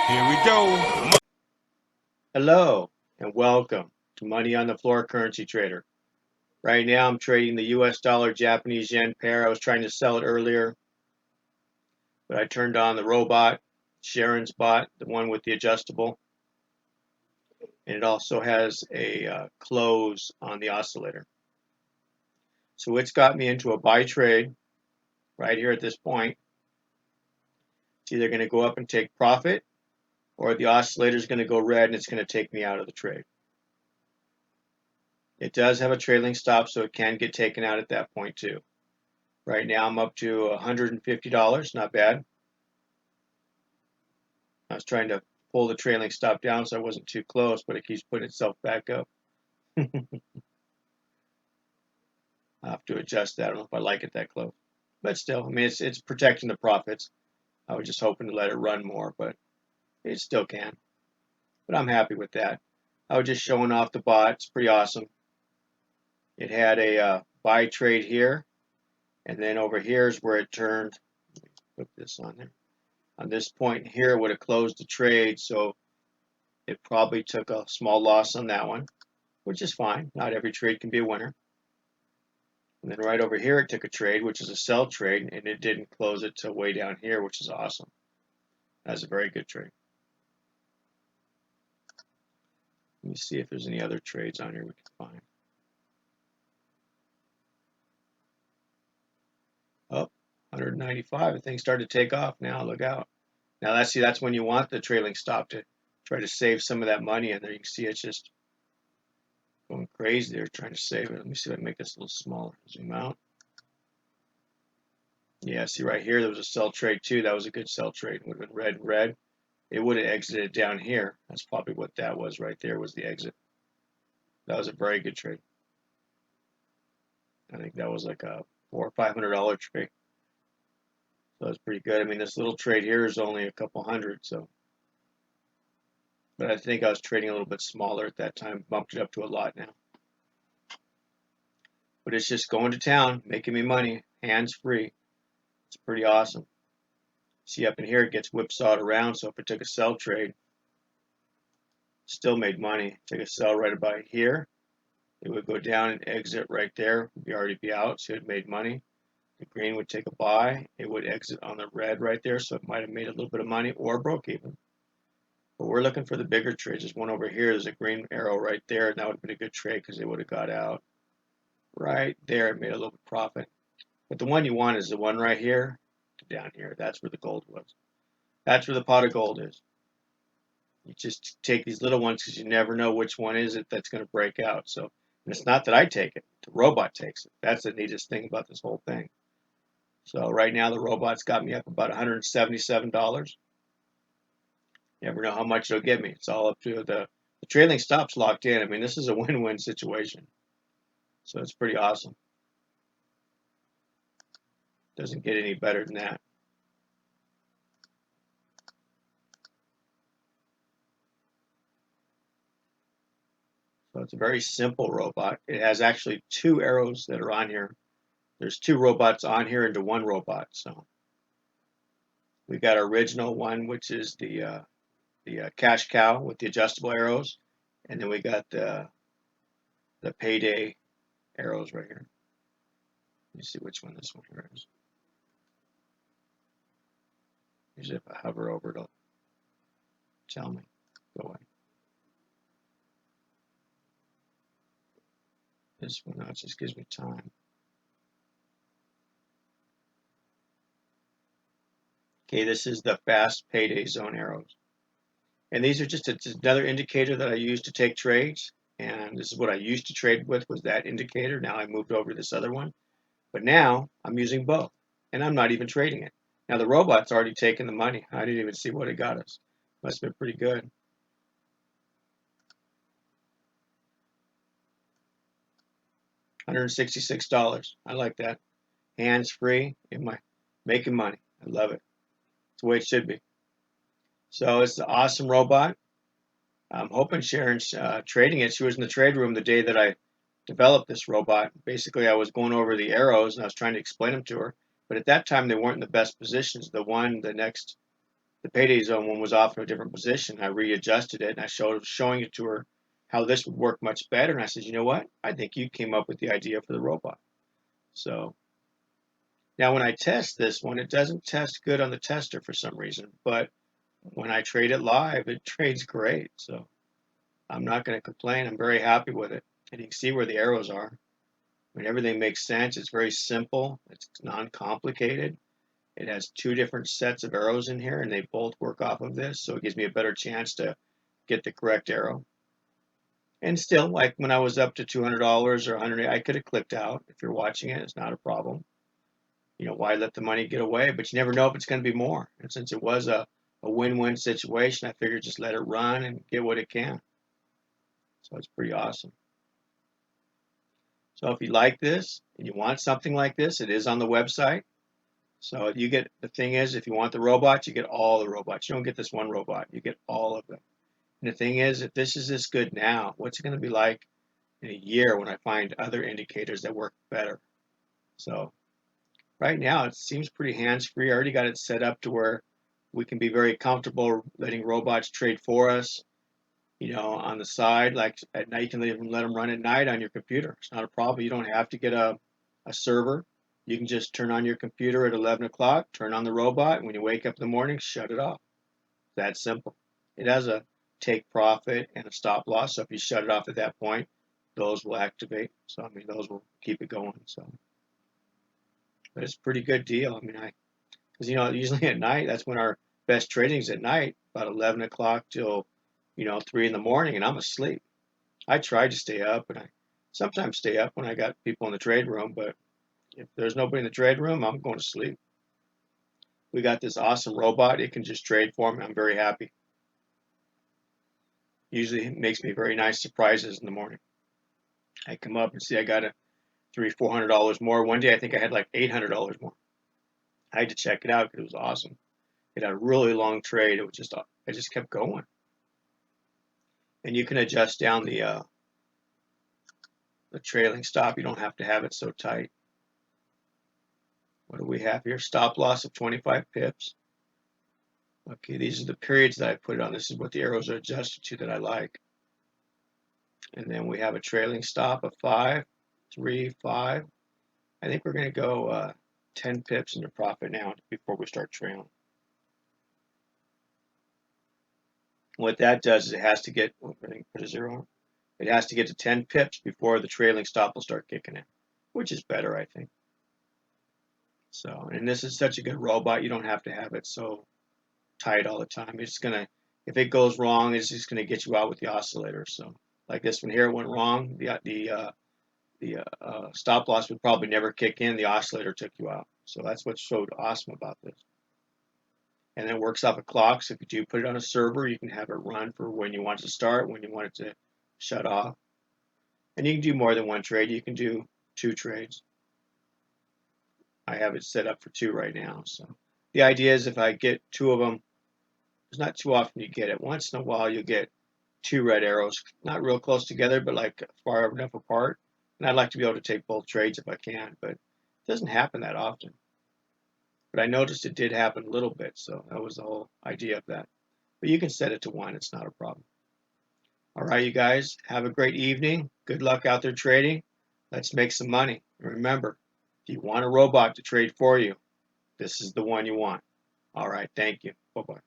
Here we go. Hello and welcome to Money on the Floor Currency Trader. Right now I'm trading the US dollar Japanese yen pair. I was trying to sell it earlier, but I turned on the robot, Sharon's bot, the one with the adjustable, and it also has a close on the oscillator. So it's got me into a buy trade right here at this point. It's either going to go up and take profit, or the oscillator is going to go red and it's going to take me out of the trade. It does have a trailing stop, so it can get taken out at that point too. Right now I'm up to $150, not bad. I was trying to pull the trailing stop down so I wasn't too close, but it keeps putting itself back up. I'll have to adjust that. I don't know if I like it that close. But still, I mean, it's protecting the profits. I was just hoping to let it run more, but it still can. But I'm happy with that. I was just showing off the bot. It's pretty awesome. It had a buy trade here, and then over here is where it turned. Let me put this on there. On this point here, it would have closed the trade, so it probably took a small loss on that one, which is fine. Not every trade can be a winner. And then right over here, it took a trade, which is a sell trade, and it didn't close it till way down here, which is awesome. That's a very good trade. Let me see if there's any other trades on here we can find. Oh, 195. The thing started to take off now. Look out. Now that's when you want the trailing stop to try to save some of that money in there. You can see it's just going crazy there trying to save it. Let me see if I can make this a little smaller. Zoom out. Yeah, see right here, there was a sell trade too. That was a good sell trade. It would have been red, red. It would have exited down here. That's probably what that was right there, was the exit. That was a very good trade. I think that was like a $400 or $500 trade. So that's pretty good. I mean, this little trade here is only a couple hundred, so. But I think I was trading a little bit smaller at that time, bumped it up to a lot now. But it's just going to town, making me money, hands free. It's pretty awesome. See up in here, it gets whipsawed around, so if it took a sell trade, still made money. Take a sell right about here, it would go down and exit right there, would already be out, so it made money. The green would take a buy, it would exit on the red right there, so it might have made a little bit of money or broke even. But we're looking for the bigger trades. There's one over here, there's a green arrow right there, and that would have been a good trade because it would have got out right there. It made a little bit of profit. But the one you want is the one right here to down here. That's where the gold was. That's where the pot of gold is. You just take these little ones because you never know which one is it that's going to break out. So, and it's not that I take it, the robot takes it. That's the neatest thing about this whole thing. So right now the robot's got me up about $177. You never know how much it'll give me. It's all up to the trailing stop's locked in. I mean, this is a win-win situation. So it's pretty awesome. Doesn't get any better than that. So it's a very simple robot. It has actually two arrows that are on here. There's two robots on here into one robot. So we got our original one, which is the cash cow with the adjustable arrows, and then we got the payday arrows right here. Let me see which one this one here is. Usually if I hover over, it'll tell me. Go away. This one now, it just gives me time. Okay, this is the fast payday zone arrows. And these are just another indicator that I use to take trades. And this is what I used to trade with, was that indicator. Now I moved over to this other one. But now I'm using both. And I'm not even trading it. Now the robot's already taken the money. I didn't even see what it got us. Must have been pretty good. $166. I like that. Hands free, making money. I love it. It's the way it should be. So it's the awesome robot. I'm hoping Sharon's trading it. She was in the trade room the day that I developed this robot. Basically, I was going over the arrows and I was trying to explain them to her. But at that time, they weren't in the best positions. The one, the next the payday zone one was off in a different position. I readjusted it and I showing it to her how this would work much better. And I said, you know what? I think you came up with the idea for the robot. So now when I test this one, it doesn't test good on the tester for some reason, but when I trade it live, it trades great. So I'm not going to complain. I'm very happy with it. And you can see where the arrows are. I mean, everything makes sense. It's very simple. It's non-complicated. It has two different sets of arrows in here, and they both work off of this, so it gives me a better chance to get the correct arrow. And still, like when I was up to $200 or $100, I could have clicked out. If you're watching it, it's not a problem. You know, why let the money get away? But you never know if it's going to be more. And since it was a win-win situation, I figured just let it run and get what it can. So it's pretty awesome. So if you like this and you want something like this, it is on the website. So you get, the thing is, if you want the robots, you get all the robots. You don't get this one robot, you get all of them. And the thing is, if this is this good now, what's it going to be like in a year when I find other indicators that work better? So right now it seems pretty hands-free. I already got it set up to where we can be very comfortable letting robots trade for us, you know, on the side. Like at night, you can even let them run at night on your computer. It's not a problem. You don't have to get a server. You can just turn on your computer at 11 o'clock, turn on the robot, and when you wake up in the morning, shut it off. That simple. It has a take profit and a stop loss. So if you shut it off at that point, those will activate. So I mean, those will keep it going. So, but it's a pretty good deal. I mean, because you know, usually at night, that's when our best trading is at night, about 11 o'clock till 3 in the morning, and I'm asleep. I try to stay up, and I sometimes stay up when I got people in the trade room, but if there's nobody in the trade room, I'm going to sleep. We got this awesome robot. It can just trade for me. I'm very happy. Usually it makes me very nice surprises in the morning. I come up and see I got a $300-400 more. One day I think I had like $800 more. I had to check it out because it was awesome. It had a really long trade. It was just I just kept going. And you can adjust down the trailing stop. You don't have to have it so tight. What do we have here? Stop loss of 25 pips. Okay, these are the periods that I put it on. This is what the arrows are adjusted to that I like. And then we have a trailing stop of 5, 3, 5. I think we're going to go 10 pips into profit now before we start trailing. What that does is it has to get, put a 0 on. It has to get to 10 pips before the trailing stop will start kicking in, which is better, I think. So, and this is such a good robot, you don't have to have it so tight all the time. It's going to, if it goes wrong, it's just going to get you out with the oscillator. So, like this one here, it went wrong. The stop loss would probably never kick in. The oscillator took you out. So that's what's so awesome about this. And it works off a clock. So if you do put it on a server, you can have it run for when you want it to start, when you want it to shut off. And you can do more than one trade. You can do 2 trades. I have it set up for 2 right now. So the idea is if I get 2 of them, it's not too often you get it. Once in a while you get 2 red arrows, not real close together, but like far enough apart. And I'd like to be able to take both trades if I can, but it doesn't happen that often. But I noticed it did happen a little bit, so that was the whole idea of that. But you can set it to 1, it's not a problem. All right, you guys, have a great evening. Good luck out there trading. Let's make some money. And remember, if you want a robot to trade for you, this is the one you want. All right, thank you. Bye-bye.